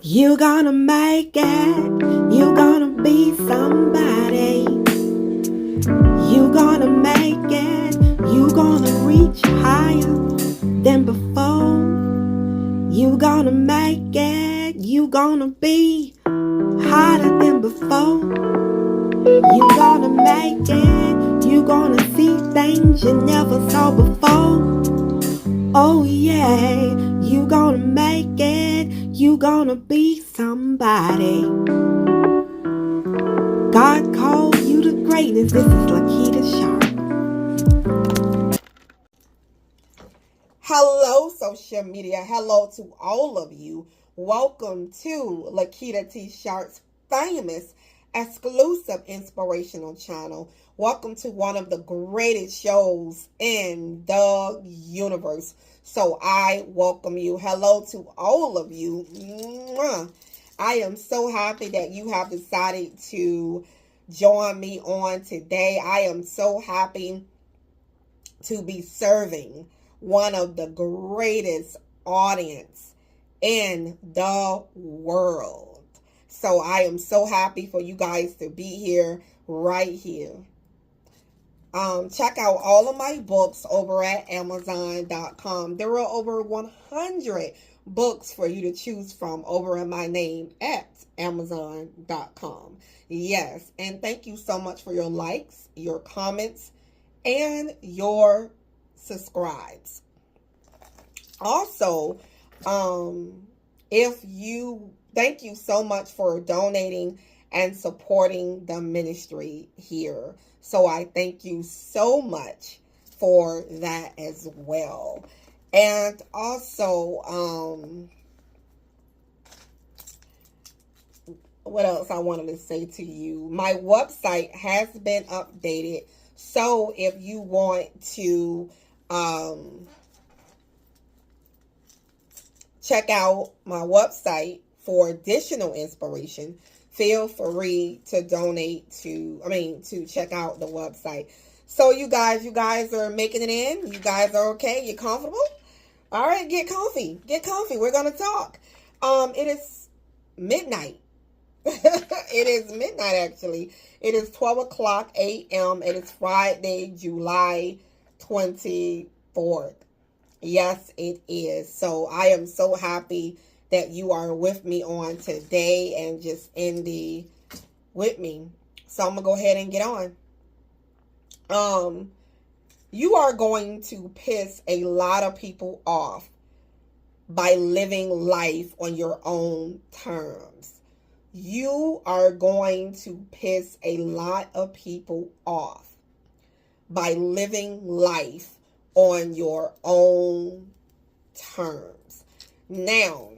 You gonna make it. You gonna be somebody. You gonna make it. You gonna reach higher than before. You gonna make it. You gonna be hotter than before. You gonna make it. You gonna see things you never saw before. Oh yeah, you gonna make it. You gonna be somebody. God called you to greatness. This is Lakita Sharp. Hello, social media. Hello to all of you. Welcome to Lakita T. Sharp's famous exclusive inspirational channel. Welcome to one of the greatest shows in the universe. So I welcome you. Hello to all of you. Mwah. I am so happy that you have decided to join me on today. I am so happy to be serving one of the greatest audience in the world. So I am so happy for you guys to be here right here. Check out all of my books over at Amazon.com. There are over 100 books for you to choose from over in my name at Amazon.com. Yes, and thank you so much for your likes, your comments, and your subscribes. Also, thank you so much for donating and supporting the ministry here. So I thank you so much for that as well. And also, what else I wanted to say to you? My website has been updated. So if you want to check out my website for additional inspiration, feel free to to check out the website. So you guys are making it in. You guys are okay. You're comfortable. All right, get comfy. Get comfy. We're gonna talk. It is midnight. It is midnight actually. It is 12 o'clock a.m. It is Friday, July 24th. Yes, it is. So I am so happy that you are with me on today and just with me. So I'm going to go ahead and get on. You are going to piss a lot of people off by living life on your own terms. You are going to piss a lot of people off by living life on your own terms. Now,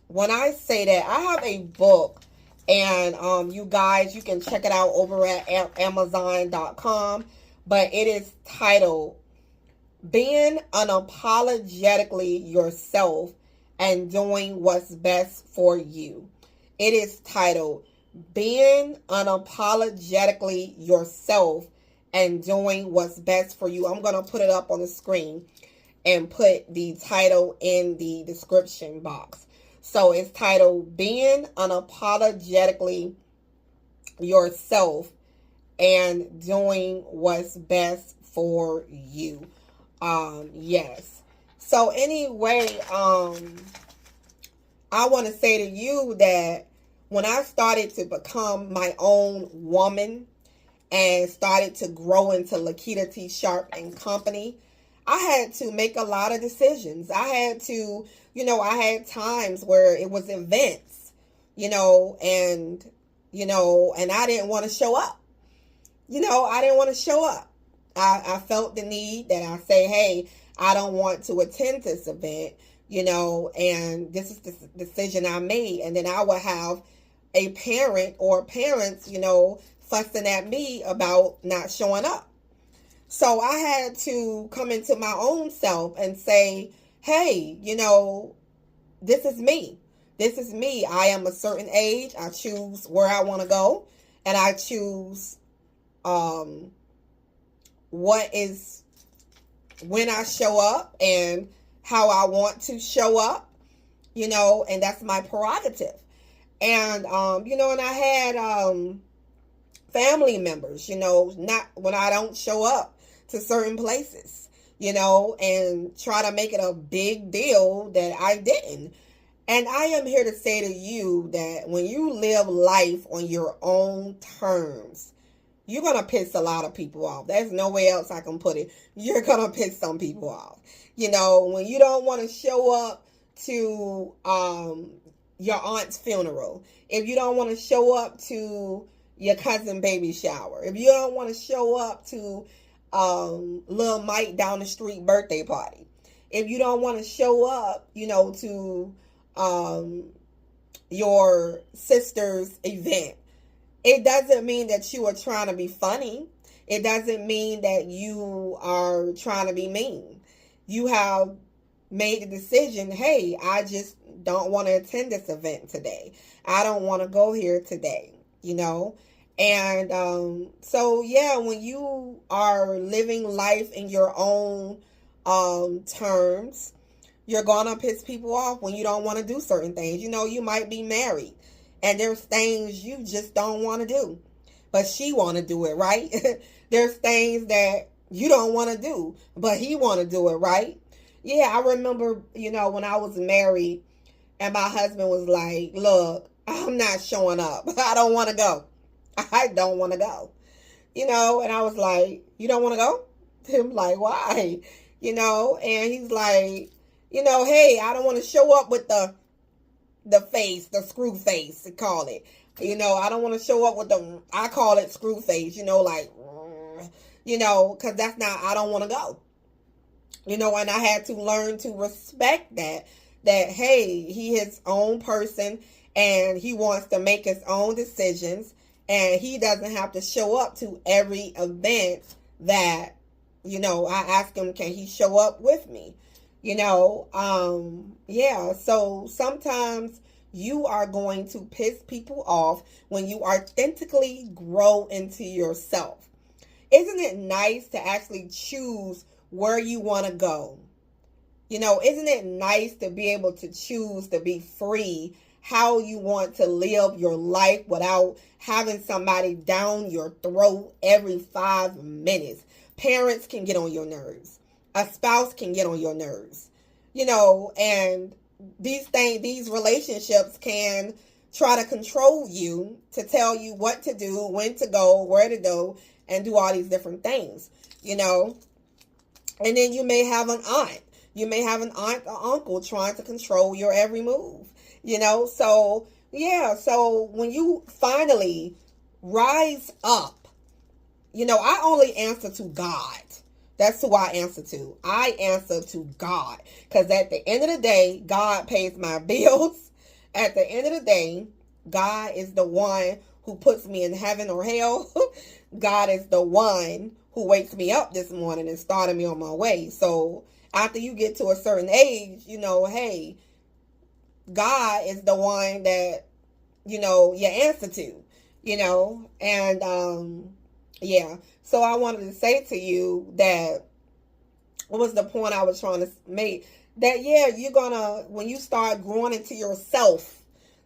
when I say that, I have a book, and you guys, you can check it out over at Amazon.com, but it is titled Being Unapologetically Yourself and Doing What's Best for You. It is titled Being Unapologetically Yourself and Doing What's Best for You. I'm going to put it up on the screen and put the title in the description box. So it's titled Being Unapologetically Yourself and Doing What's Best for You. Yes. So anyway, I want to say to you that when I started to become my own woman and started to grow into Lakita T. Sharp and Company, I had to make a lot of decisions. I had to, I had times where it was events, and I didn't want to show up. I didn't want to show up. I felt the need that I say, hey, I don't want to attend this event, and this is the decision I made. And then I would have a parent or parents, fussing at me about not showing up. So I had to come into my own self and say, hey, this is me. This is me. I am a certain age. I choose where I want to go. And I choose when I show up and how I want to show up. and that's my prerogative. And, and I had family members, not when I don't show up to certain places, and try to make it a big deal that I didn't. And I am here to say to you that when you live life on your own terms, you're going to piss a lot of people off. There's no way else I can put it. You're going to piss some people off. When you don't want to show up to your aunt's funeral, if you don't want to show up to your cousin baby shower, if you don't want to show up to little Mike down the street birthday party, if you don't want to show up, to your sister's event, it doesn't mean that you are trying to be funny. It doesn't mean that you are trying to be mean. You have made the decision, hey, I just don't want to attend this event today. I don't want to go here today, And so, yeah, when you are living life in your own terms, you're going to piss people off when you don't want to do certain things. You might be married and there's things you just don't want to do, but she want to do it, right? There's things that you don't want to do, but he want to do it, right? Yeah, I remember, when I was married and my husband was like, look, I'm not showing up. I don't want to go. I don't want to go. And I was like, you don't want to go? I'm like, why? And he's like, hey, I don't want to show up with the screw face, to call it. I don't want to show up with I call it screw face, because that's not, I don't want to go. And I had to learn to respect that, hey, he is his own person and he wants to make his own decisions and he doesn't have to show up to every event that, I ask him, can he show up with me? So sometimes you are going to piss people off when you authentically grow into yourself. Isn't it nice to actually choose where you want to go? Isn't it nice to be able to choose to be free, how you want to live your life without having somebody down your throat every 5 minutes? Parents can get on your nerves. A spouse can get on your nerves, and these relationships can try to control you, to tell you what to do, when to go, where to go, and do all these different things, and then you may have an aunt. You may have an aunt or uncle trying to control your every move, so yeah. So when you finally rise up, I only answer to God. That's who I answer to. I answer to God. Because at the end of the day, God pays my bills. At the end of the day, God is the one who puts me in heaven or hell. God is the one who wakes me up this morning and started me on my way. So after you get to a certain age, hey, God is the one that, you answer to, and yeah. So I wanted to say to you that, what was the point I was trying to make? That, yeah, you're gonna, when you start growing into yourself,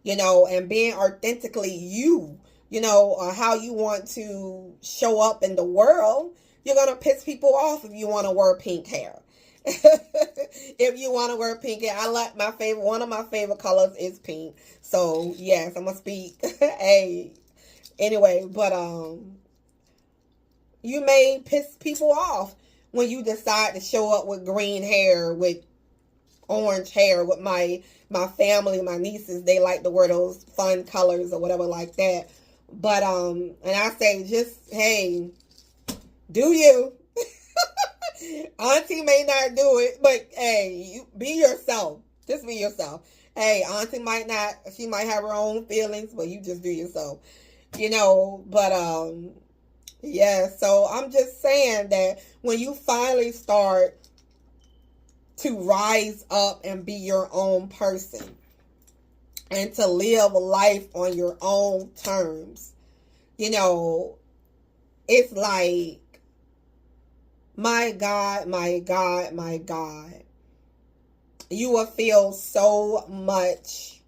and being authentically you, how you want to show up in the world, you're gonna piss people off if you want to wear pink hair. If you want to wear pink hair, one of my favorite colors is pink. So yes, I'm gonna speak. Hey, anyway, but you may piss people off when you decide to show up with green hair, with orange hair. With my family, my nieces, they like to wear those fun colors or whatever like that. But and I say, just, hey, do you? Auntie may not do it, but hey, you be yourself. Just be yourself. Hey, auntie might not, she might have her own feelings, but you just do yourself. But yeah, so I'm just saying that when you finally start to rise up and be your own person and to live life on your own terms, it's like, my God, my God, my God. You will feel so much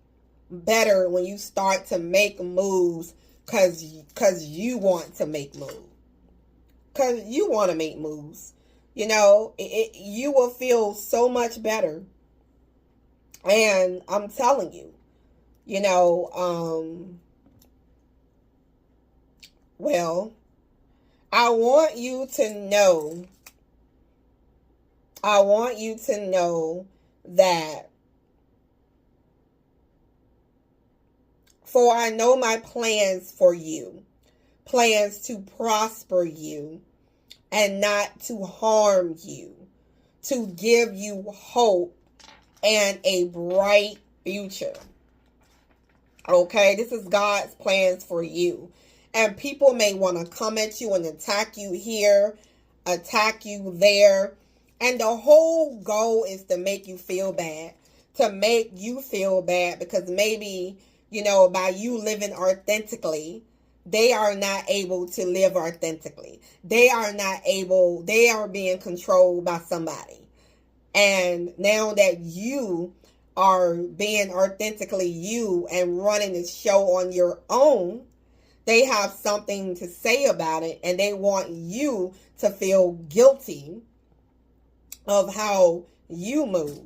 better when you start to make moves because you want to make moves. Because you want to make moves. You know, you will feel so much better. And I'm telling you, you know, well, I want you to know that for I know my plans for you, plans to prosper you and not to harm you, to give you hope and a bright future. Okay, this is God's plans for you. And people may want to come at you and attack you here, attack you there. And the whole goal is to make you feel bad. To make you feel bad because maybe, you know, by you living authentically, they are not able to live authentically. They are being controlled by somebody. And now that you are being authentically you and running this show on your own, they have something to say about it, and they want you to feel guilty of how you move.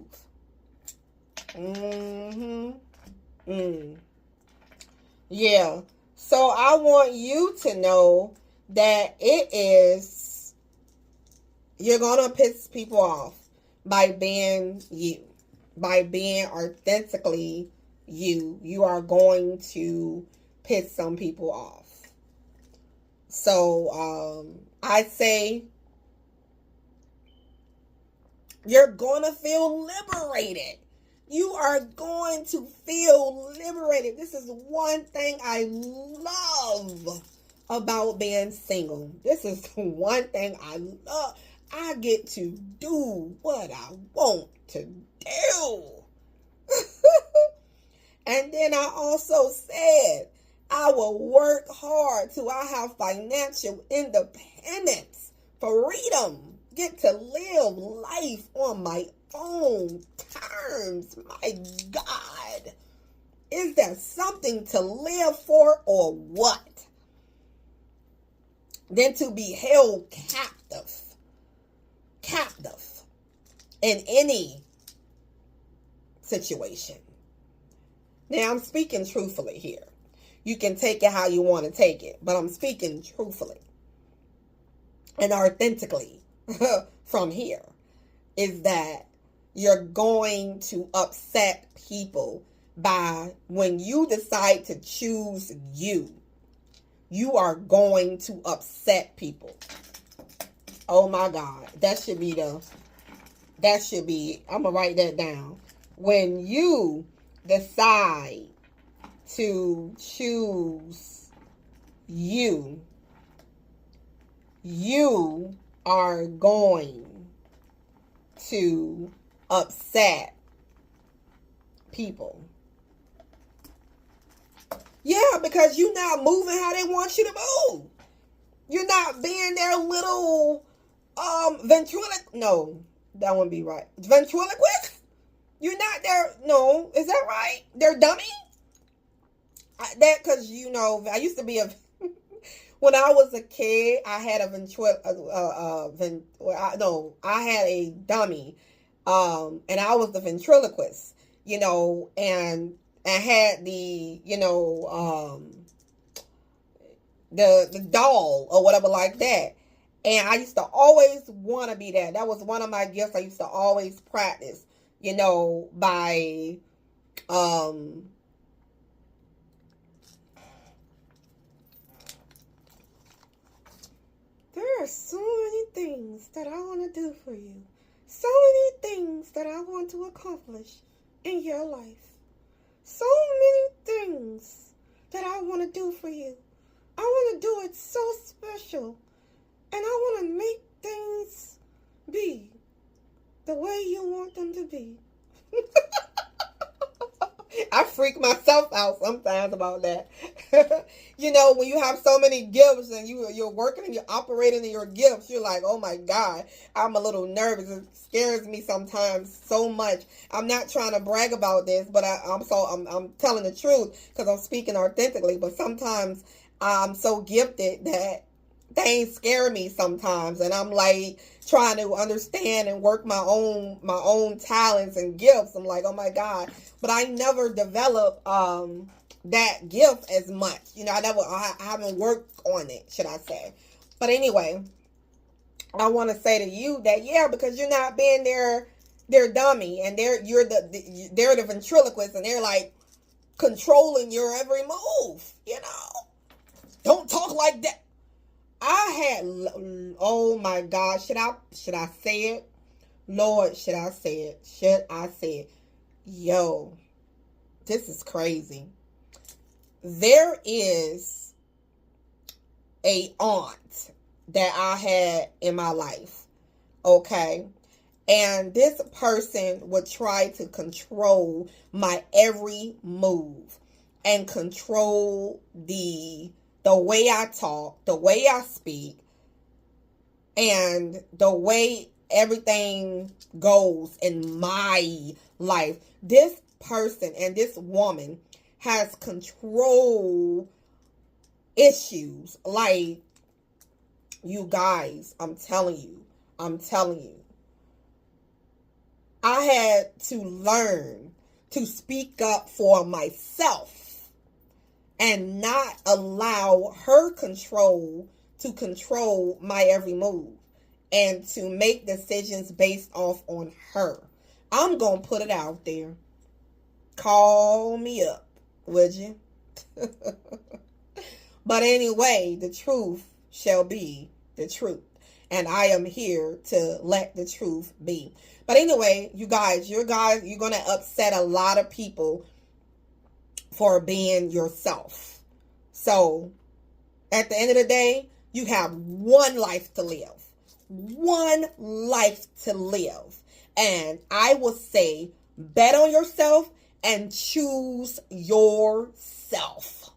Yeah. So I want you to know that you're going to piss people off by being you. By being authentically you. You are going to piss some people off. So I say you're going to feel liberated. You are going to feel liberated. This is one thing I love about being single. This is one thing I love. I get to do what I want to do. And then I also said, I will work hard till I have financial independence, freedom, get to live life on my own terms. My God, is there something to live for or what? Than to be held captive in any situation. Now, I'm speaking truthfully here. You can take it how you want to take it, but I'm speaking truthfully and authentically from here, is that you're going to upset people by when you decide to choose you are going to upset people. Oh my God. That should be, I'm going to write that down. When you decide to choose you are going to upset people. Yeah, because you're not moving how they want you to move. You're not being their little ventriloquist. No, that wouldn't be right. Ventriloquist? You're not their, no, is that right? They're dummy? Because, you know, I used to be when I was a kid, I had a I had a dummy, and I was the ventriloquist, you know, and I had the, you know, the doll or whatever like that, and I used to always want to be that. That was one of my gifts. I used to always practice, you know, by, there are so many things that I want to do for you. So many things that I want to accomplish in your life. So many things that I want to do for you. I want to do it so special. And I want to make things be the way you want them to be. I freak myself out sometimes about that. You know, when you have so many gifts and you're working and you're operating in your gifts, you're like, oh my God, I'm a little nervous. It scares me sometimes so much. I'm not trying to brag about this, but I'm telling the truth because I'm speaking authentically. But sometimes I'm so gifted that things scare me sometimes, and I'm like trying to understand and work my own talents and gifts. I'm like, oh my God, but I never developed that gift as much. You know, I haven't worked on it, should I say. But anyway, I want to say to you that, yeah, because you're not being their dummy, and they're the ventriloquist, and they're like controlling your every move. You know, don't talk like that. Oh my God, should I say it? Lord, should I say it? Should I say it? Yo, this is crazy. There is a aunt that I had in my life, okay? And this person would try to control my every move and control the way I talk, the way I speak, and the way everything goes in my life. This person and this woman has control issues. Like, you guys, I'm telling you. I had to learn to speak up for myself and not allow her to control my every move and to make decisions based off on her. I'm going to put it out there. Call me up, would you? But anyway, the truth shall be the truth. And I am here to let the truth be. But anyway, you're going to upset a lot of people for being yourself. So, at the end of the day, you have one life to live. One life to live. And I will say, bet on yourself and choose yourself.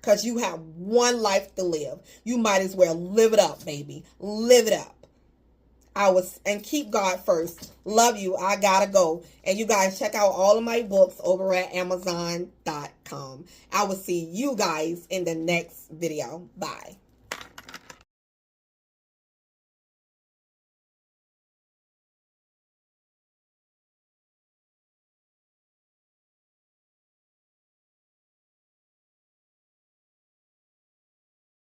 Because you have one life to live. You might as well live it up, baby. Live it up. And keep God first. Love you. I gotta go. And you guys check out all of my books over at Amazon.com. I will see you guys in the next video. Bye.